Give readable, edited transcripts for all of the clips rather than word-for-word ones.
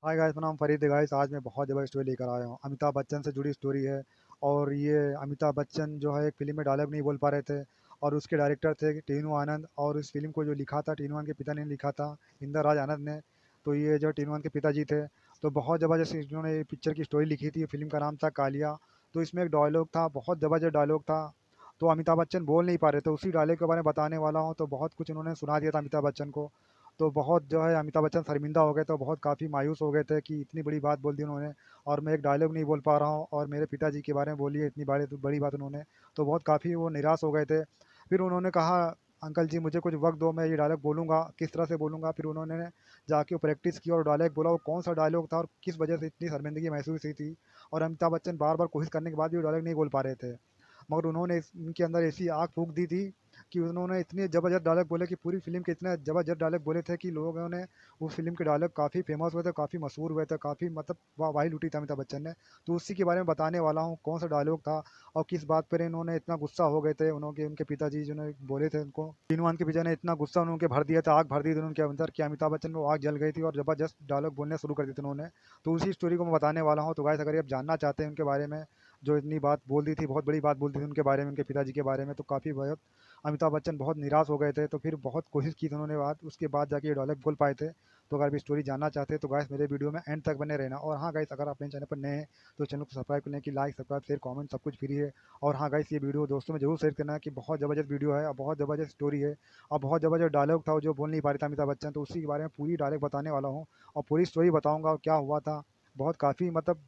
Hi guys, मेरा नाम फरीद है गाइस। आज मैं बहुत ज़बरदस्त स्टोरी लेकर आया हूँ। अमिताभ बच्चन से जुड़ी स्टोरी है। और ये अमिताभ बच्चन जो है एक फ़िल्म में डायलॉग नहीं बोल पा रहे थे और उसके डायरेक्टर थे टीनू आनंद। और इस फ़िल्म को जो लिखा था टीनू आनंद के पिता ने लिखा था, इंदर राज आनंद ने। तो ये जो टीनू आनंद के पिताजी थे, तो बहुत ज़बरदस्त इन्होंने ये पिक्चर की स्टोरी लिखी थी। फ़िल्म का नाम था कालिया। तो इसमें एक डायलॉग था, बहुत ज़बरदस्त डायलॉग था। तो अमिताभ बच्चन बोल नहीं पा रहे थे, उसी डायलॉग के बारे में बताने वाला हूँ। तो बहुत कुछ उन्होंने सुना दिया था अमिताभ बच्चन को। तो बहुत जो है अमिताभ बच्चन शर्मिंदा हो गए थे, बहुत काफ़ी मायूस हो गए थे कि इतनी बड़ी बात बोल दी उन्होंने और मैं एक डायलॉग नहीं बोल पा रहा हूँ और मेरे पिताजी के बारे में बोली है इतनी बड़ी बड़ी बात उन्होंने। तो बहुत काफ़ी वो निराश हो गए थे। फिर उन्होंने कहा, अंकल जी मुझे कुछ वक्त दो, मैं ये डायलॉग बोलूँगा, किस तरह से बोलूँगा। फिर उन्होंने जाके वो प्रैक्टिस की और डायलॉग बोला। वो कौन सा डायलॉग था और किस वजह से इतनी शर्मिंदगी महसूस हुई थी। और अमिताभ बच्चन बार बार कोशिश करने के बाद भी वो डायलॉग नहीं बोल पा रहे थे। मगर उन्होंने उनके अंदर ऐसी आग फूंक दी थी कि उन्होंने इतने ज़बरदस्त डायलॉग बोले कि पूरी फ़िल्म के इतने ज़बरदस्त डायलॉग बोले थे कि लोगों ने उस फ़िल्म के डायलॉग काफ़ी फ़ेमस हुए थे, काफ़ी मशहूर हुए थे, काफ़ी मतलब वाहवाही लूटी थी अमिताभ बच्चन ने। तो उसी के बारे में बताने वाला हूँ, कौन-सा डायलॉग था और किस बात पर इन्होंने इतना गुस्सा हो गए थे। उन्होंने उनके पिताजी जिन्होंने बोले थे उनको, तीनों खान के पिता ने इतना गुस्सा उनके भर दिया था, आग भर दी थी उनके अंदर कि अमिताभ बच्चन को आग जल गई थी और ज़बरदस्त डायलॉग बोलने शुरू कर दिए थे उन्होंने। तो उसी स्टोरी को मैं बताने वाला हूँ। तो गाइस, अगर आप जानना चाहते हैं उनके बारे में, जो इतनी बात बोल दी थी, बहुत बड़ी बात बोल दी थी उनके बारे में, उनके पिताजी के बारे में, तो काफ़ी बहुत अमिताभ बच्चन बहुत निराश हो गए थे। तो फिर बहुत कोशिश की थी उन्होंने, बात उसके बाद जाके ये डायलॉग बोल पाए थे। तो अगर आप स्टोरी जानना चाहते हैं तो गाइस मेरे वीडियो में एंड तक बने रहना। और हाँ गाइस, अगर आप मेरे चैनल पर नए हैं तो चैनल को सब्सक्राइब करने की, लाइक सब्सक्राइब शेयर कमेंट सब कुछ फ्री है। और हाँ गाइस, ये वीडियो दोस्तों में जरूर शेयर करना कि बहुत ज़बरदस्त वीडियो है और बहुत ज़बरदस्त स्टोरी है और बहुत ज़बरदस्त डायलॉग था जो बोल नहीं पा रहे थे अमिताभ बच्चन। तो उसी के बारे में पूरी डायलॉग बताने वाला हूँ और पूरी स्टोरी बताऊँगा और क्या हुआ था। बहुत काफ़ी मतलब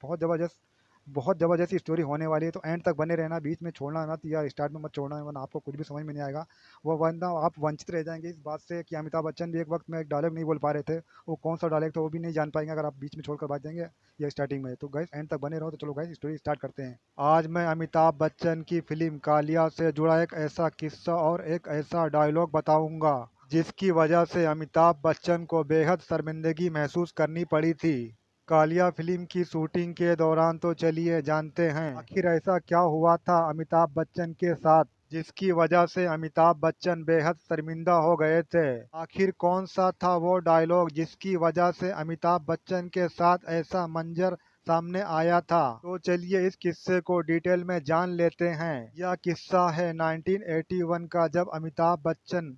बहुत ज़बरदस्त स्टोरी होने वाली है। तो एंड तक बने रहना, बीच में छोड़ना मत या स्टार्ट में मत छोड़ना, वरना आपको कुछ भी समझ में नहीं आएगा। वो वरना आप वंचित रह जाएंगे इस बात से कि अमिताभ बच्चन भी एक वक्त में एक डायलॉग नहीं बोल पा रहे थे। वो कौन सा डायलॉग था वो भी नहीं जान पाएंगे अगर आप बीच में छोड़कर भाग जाएंगे या स्टार्टिंग में। तो गाइस एंड तक बने रहो। तो चलो गाइस स्टोरी स्टार्ट करते हैं। आज मैं अमिताभ बच्चन की फिल्म कालिया से जुड़ा एक ऐसा किस्सा और एक ऐसा डायलॉग बताऊंगा जिसकी वजह से अमिताभ बच्चन को बेहद शर्मिंदगी महसूस करनी पड़ी थी। कालिया फिल्म की शूटिंग के दौरान तो चलिए जानते हैं आखिर ऐसा क्या हुआ था अमिताभ बच्चन के साथ जिसकी वजह से अमिताभ बच्चन बेहद शर्मिंदा हो गए थे। आखिर कौन सा था वो डायलॉग जिसकी वजह से अमिताभ बच्चन के साथ ऐसा मंजर सामने आया था। तो चलिए इस किस्से को डिटेल में जान लेते हैं। यह किस्सा है 1981 का, जब अमिताभ बच्चन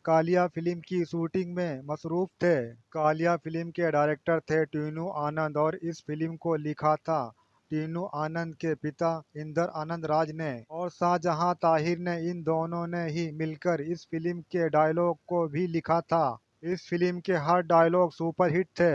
कालिया फिल्म की शूटिंग में मसरूफ थे। कालिया फिल्म के डायरेक्टर थे टीनू आनंद और इस फिल्म को लिखा था टीनू आनंद के पिता इंदर आनंद राज ने और शाहजहां ताहिर ने। इन दोनों ने ही मिलकर इस फिल्म के डायलॉग को भी लिखा था। इस फिल्म के हर डायलॉग सुपरहिट थे।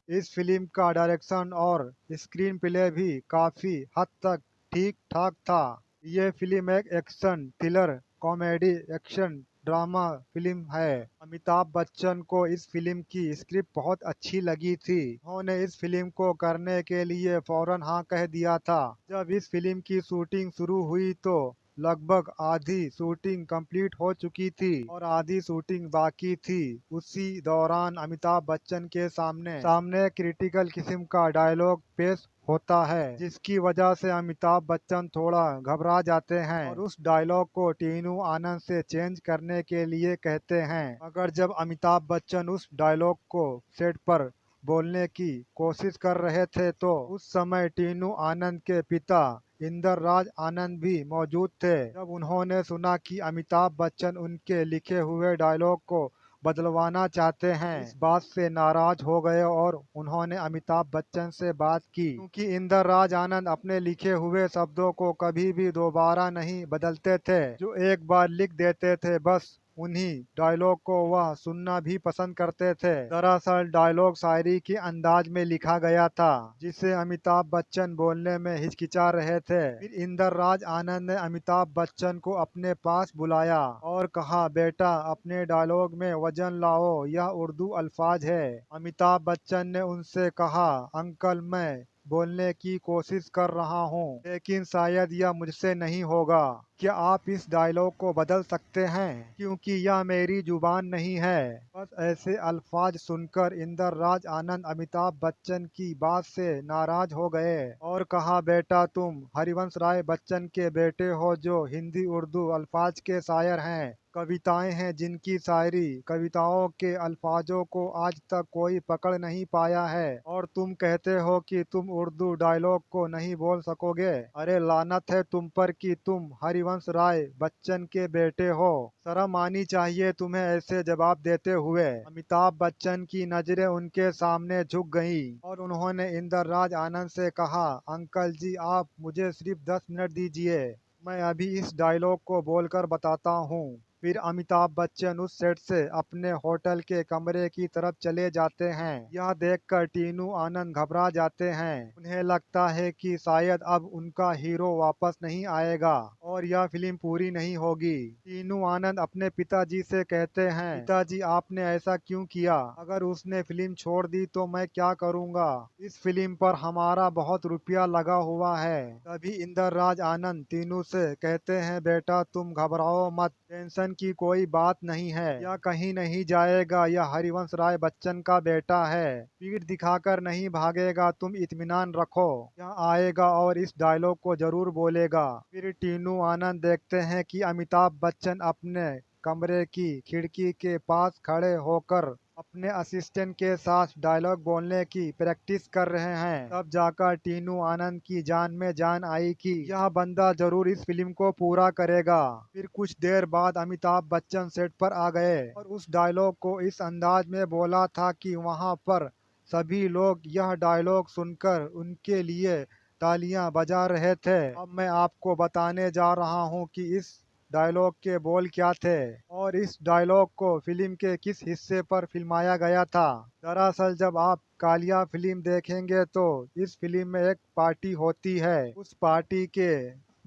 इस फिल्म का डायरेक्शन और स्क्रीन प्ले भी काफी हद तक ठीक ठाक था। ये फिल्म एक action thriller comedy action drama film है। अमिताभ बच्चन को इस फिल्म की स्क्रिप्ट बहुत अच्छी लगी थी। उन्होंने इस फिल्म को करने के लिए फौरन हाँ कह दिया था। जब इस फिल्म की शूटिंग शुरू हुई तो लगभग आधी शूटिंग कंप्लीट हो चुकी थी और आधी शूटिंग बाकी थी। उसी दौरान अमिताभ बच्चन के सामने सामने क्रिटिकल किस्म का डायलॉग पेश होता है जिसकी वजह से अमिताभ बच्चन थोड़ा घबरा जाते हैं और उस डायलॉग को टीनू आनंद से चेंज करने के लिए कहते हैं। मगर जब अमिताभ बच्चन उस डायलॉग को सेट पर बोलने की कोशिश कर रहे थे तो उस समय टीनू आनंद के पिता इंदर राज आनंद भी मौजूद थे। जब उन्होंने सुना कि अमिताभ बच्चन उनके लिखे हुए डायलॉग को बदलवाना चाहते हैं, इस बात से नाराज हो गए और उन्होंने अमिताभ बच्चन से बात की, क्योंकि इंदर राज आनंद अपने लिखे हुए शब्दों को कभी भी दोबारा नहीं बदलते थे। जो एक बार लिख देते थे बस उन्हीं डायलॉग को वह सुनना भी पसंद करते थे। दरअसल डायलॉग शायरी के अंदाज में लिखा गया था जिसे अमिताभ बच्चन बोलने में हिचकिचा रहे थे। फिर इंदर राज आनंद ने अमिताभ बच्चन को अपने पास बुलाया और कहा, बेटा अपने डायलॉग में वजन लाओ, यह उर्दू अल्फाज है। अमिताभ बच्चन ने उनसे कहा, अंकल मैं बोलने की कोशिश कर रहा हूँ लेकिन शायद यह मुझसे नहीं होगा। क्या आप इस डायलॉग को बदल सकते हैं क्योंकि यह मेरी जुबान नहीं है। बस ऐसे अल्फाज सुनकर इंदर राज आनंद अमिताभ बच्चन की बात से नाराज हो गए और कहा, बेटा तुम हरिवंश राय बच्चन के बेटे हो जो हिंदी उर्दू अल्फाज के शायर हैं। कविताएं हैं जिनकी शायरी कविताओं के अल्फाजों को आज तक कोई पकड़ नहीं पाया है, और तुम कहते हो कि तुम उर्दू डायलॉग को नहीं बोल सकोगे। अरे लानत है तुम पर कि तुम हरिवंश राय बच्चन के बेटे हो। शर्म आनी चाहिए तुम्हें ऐसे जवाब देते हुए। अमिताभ बच्चन की नजरें उनके सामने झुक गईं और उन्होंने इंदरराज आनंद से कहा, अंकल जी आप मुझे सिर्फ 10 मिनट दीजिए, मैं अभी इस डायलॉग को बोलकर बताता हूँ। फिर अमिताभ बच्चन उस सेट से अपने होटल के कमरे की तरफ चले जाते हैं। यह देखकर टीनू आनंद घबरा जाते हैं। उन्हें लगता है कि शायद अब उनका हीरो वापस नहीं आएगा और यह फिल्म पूरी नहीं होगी। टीनू आनंद अपने पिताजी से कहते हैं, पिताजी आपने ऐसा क्यों किया? अगर उसने फिल्म छोड़ दी तो मैं क्या करूँगा? इस फिल्म पर हमारा बहुत रुपया लगा हुआ है। तभी इंदरराज आनंद टीनू से कहते हैं, बेटा तुम घबराओ मत, टेंशन की कोई बात नहीं है, यह कहीं नहीं जाएगा, यह हरिवंश राय बच्चन का बेटा है, पीठ दिखाकर नहीं भागेगा, तुम इत्मीनान रखो, यह आएगा और इस डायलॉग को जरूर बोलेगा। फिर टीनू आनंद देखते हैं कि अमिताभ बच्चन अपने कमरे की खिड़की के पास खड़े होकर अपने असिस्टेंट के साथ डायलॉग बोलने की प्रैक्टिस कर रहे हैं। तब जाकर टीनू आनंद की जान में जान आई कि यह बंदा जरूर इस फिल्म को पूरा करेगा। फिर कुछ देर बाद अमिताभ बच्चन सेट पर आ गए और उस डायलॉग को इस अंदाज में बोला था कि वहां पर सभी लोग यह डायलॉग सुनकर उनके लिए तालियां बजा रहे थे। अब मैं आपको बताने जा रहा हूं कि इस डायलॉग के बोल क्या थे और इस डायलॉग को फिल्म के किस हिस्से पर फिल्माया गया था। दरअसल जब आप कालिया फिल्म देखेंगे तो इस फिल्म में एक पार्टी होती है। उस पार्टी के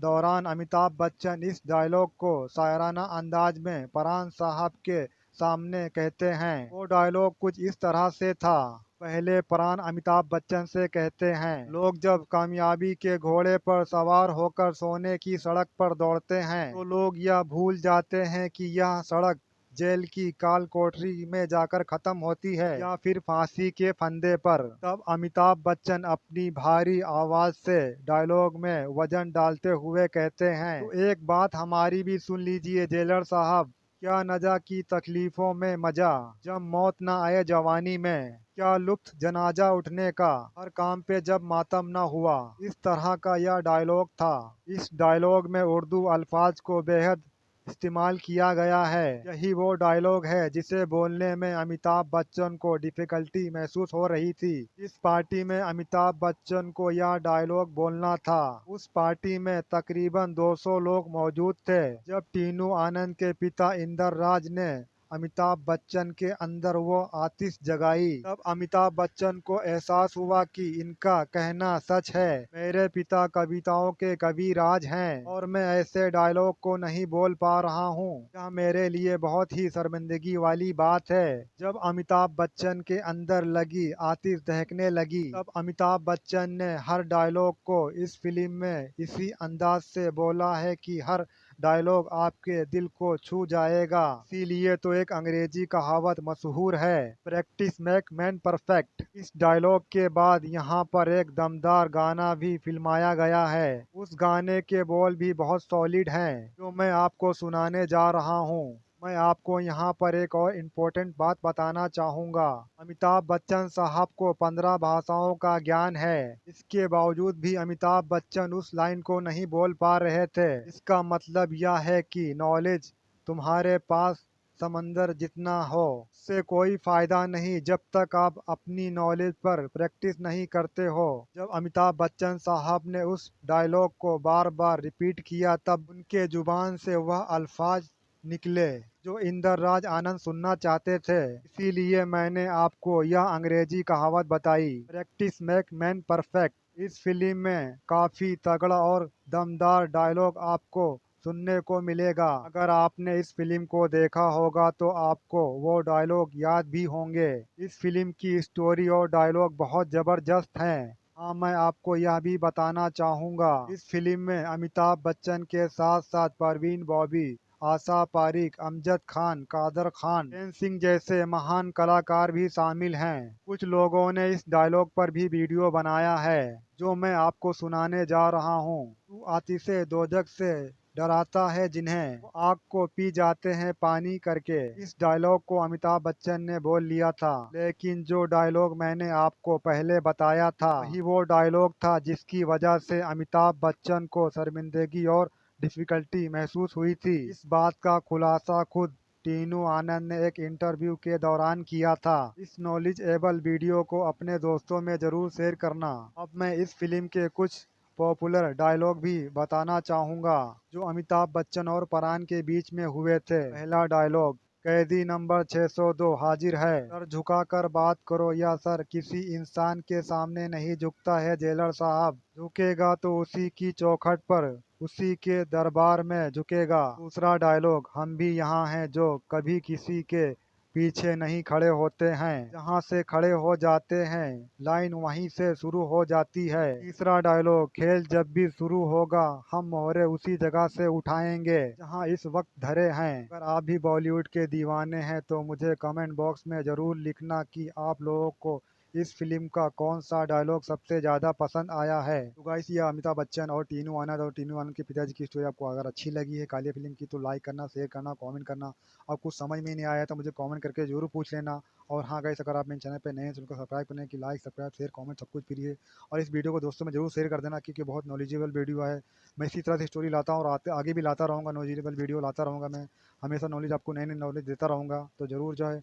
दौरान अमिताभ बच्चन इस डायलॉग को शायराना अंदाज में परान साहब के सामने कहते हैं। वो डायलॉग कुछ इस तरह से था। पहले परान अमिताभ बच्चन से कहते हैं, लोग जब कामयाबी के घोड़े पर सवार होकर सोने की सड़क पर दौड़ते हैं तो लोग यह भूल जाते हैं कि यह सड़क जेल की काल कोठरी में जाकर खत्म होती है या फिर फांसी के फंदे पर। तब अमिताभ बच्चन अपनी भारी आवाज से डायलॉग में वजन डालते हुए कहते हैं, तो एक बात हमारी भी सुन लीजिए जेलर साहब, क्या नजा की तकलीफों में मजा, जब मौत न आए जवानी में, क्या लुत्फ जनाजा उठने का, हर काम पे जब मातम न हुआ। इस तरह का यह डायलॉग था। इस डायलॉग में उर्दू अल्फाज को बेहद इस्तेमाल किया गया है। यही वो डायलॉग है जिसे बोलने में अमिताभ बच्चन को डिफिकल्टी महसूस हो रही थी। इस पार्टी में अमिताभ बच्चन को यह डायलॉग बोलना था। उस पार्टी में तकरीबन 200 लोग मौजूद थे। जब टीनू आनंद के पिता इंदरराज ने अमिताभ बच्चन के अंदर वो आतिश जगाई, तब अमिताभ बच्चन को एहसास हुआ कि इनका कहना सच है, मेरे पिता कविताओं के कविराज हैं और मैं ऐसे डायलॉग को नहीं बोल पा रहा हूँ। यह मेरे लिए बहुत ही शर्मिंदगी वाली बात है। जब अमिताभ बच्चन के अंदर लगी आतिश दहकने लगी, तब अमिताभ बच्चन ने हर डायलॉग को इस फिल्म में इसी अंदाज से बोला है कि हर डायलॉग आपके दिल को छू जाएगा। इसीलिए तो एक अंग्रेजी कहावत मशहूर है, प्रैक्टिस मेक मैन परफेक्ट। इस डायलॉग के बाद यहाँ पर एक दमदार गाना भी फिल्माया गया है। उस गाने के बोल भी बहुत सॉलिड हैं, जो मैं आपको सुनाने जा रहा हूँ। मैं आपको यहाँ पर एक और इम्पोर्टेंट बात बताना चाहूँगा। अमिताभ बच्चन साहब को 15 भाषाओं का ज्ञान है। इसके बावजूद भी अमिताभ बच्चन उस लाइन को नहीं बोल पा रहे थे। इसका मतलब यह है कि नॉलेज तुम्हारे पास समंदर जितना हो, उससे कोई फायदा नहीं जब तक आप अपनी नॉलेज पर प्रैक्टिस नहीं करते हो। जब अमिताभ बच्चन साहब ने उस डायलॉग को बार बार रिपीट किया, तब उनके जुबान से वह अल्फाज निकले जो इंदरराज आनंद सुनना चाहते थे। इसीलिए मैंने आपको यह अंग्रेजी कहावत बताई, प्रैक्टिस मेक मैन परफेक्ट। इस फिल्म में काफी तगड़ा और दमदार डायलॉग आपको सुनने को मिलेगा। अगर आपने इस फिल्म को देखा होगा तो आपको वो डायलॉग याद भी होंगे। इस फिल्म की स्टोरी और डायलॉग बहुत जबरदस्त हैं। हाँ, मैं आपको यह भी बताना चाहूँगा, इस फिल्म में अमिताभ बच्चन के साथ साथ परवीन बॉबी, आशा पारिक, अमजद खान, कादर खान, चैन सिंह जैसे महान कलाकार भी शामिल हैं। कुछ लोगों ने इस डायलॉग पर भी वीडियो बनाया है, जो मैं आपको सुनाने जा रहा हूँ। तू आतिशे दोजख से डराता है जिन्हें वो आग को पी जाते हैं पानी करके। इस डायलॉग को अमिताभ बच्चन ने बोल लिया था, लेकिन जो डायलॉग मैंने आपको पहले बताया था वही वो डायलॉग था जिसकी वजह से अमिताभ बच्चन को शर्मिंदगी और डिफिकल्टी महसूस हुई थी। इस बात का खुलासा खुद टीनू आनंद ने एक इंटरव्यू के दौरान किया था। इस नॉलेजेबल वीडियो को अपने दोस्तों में जरूर शेयर करना। अब मैं इस फिल्म के कुछ पॉपुलर डायलॉग भी बताना चाहूँगा जो अमिताभ बच्चन और परान के बीच में हुए थे। पहला डायलॉग, कैदी नंबर 602 हाजिर है, सर झुकाकर बात करो या सर किसी इंसान के सामने नहीं झुकता है जेलर साहब, झुकेगा तो उसी की चौखट पर, उसी के दरबार में झुकेगा। दूसरा डायलॉग, हम भी यहाँ हैं जो कभी किसी के पीछे नहीं खड़े होते हैं, जहाँ से खड़े हो जाते हैं लाइन वहीं से शुरू हो जाती है। तीसरा डायलॉग, खेल जब भी शुरू होगा हम मोहरे उसी जगह से उठाएंगे जहाँ इस वक्त धरे हैं। अगर आप भी बॉलीवुड के दीवाने हैं तो मुझे कमेंट बॉक्स में ज़रूर लिखना कि आप लोगों को इस फिल्म का कौन सा डायलॉग सबसे ज़्यादा पसंद आया है। तो गाइस, ये अमिताभ बच्चन और टीनू आनंद के पिताजी की स्टोरी आपको अगर अच्छी लगी है कालिया फिल्म की तो लाइक करना, शेयर करना, कमेंट करना। और कुछ समझ में नहीं आया तो मुझे कमेंट करके ज़रूर पूछ लेना। और हाँ गाइस, अगर आप मेरे चैनल पे नए हैं तो उनको सब्सक्राइब करने की, लाइक सब्सक्राइब शेयर कमेंट सब कुछ फ्री है। और इस वीडियो को दोस्तों में जरूर शेयर कर देना क्योंकि बहुत नॉलेजेबल वीडियो है। मैं इसी तरह से स्टोरी लाता हूँ और आगे भी लाता रहूँगा, नॉलेजेबल वीडियो लाता रहूँगा। मैं हमेशा नॉलेज आपको नई नई नॉलेज देता रहूँगा। तो ज़रूर जो है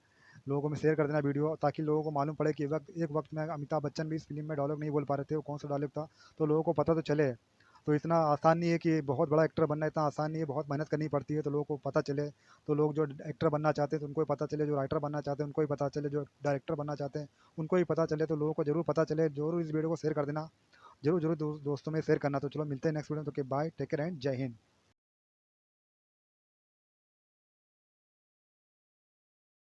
लोगों में शेयर कर देना वीडियो ताकि लोगों को मालूम पड़े कि एक वक्त में अमिताभ बच्चन भी इस फिल्म में डायलॉग नहीं बोल पा रहे थे, वो कौन सा डायलॉग था, तो लोगों को पता तो चले। तो इतना आसान नहीं है कि बहुत बड़ा एक्टर बनना इतना आसान नहीं है, बहुत मेहनत करनी पड़ती है तो लोगों को पता चले। तो लोग जो एक्टर बनना चाहते हैं तो उनको भी पता चले, जो राइटर बनना चाहते हैं उनको भी पता चले, जो डायरेक्टर बनना चाहते हैं उनको भी पता चले। तो लोगों को जरूर पता चले, जरूर इस वीडियो को शेयर कर देना। जरूर जरूर दोस्तों में शेयर करना। तो चलो मिलते हैं नेक्स्ट वीडियो में, तो बाय, टेक केयर एंड जय हिंद।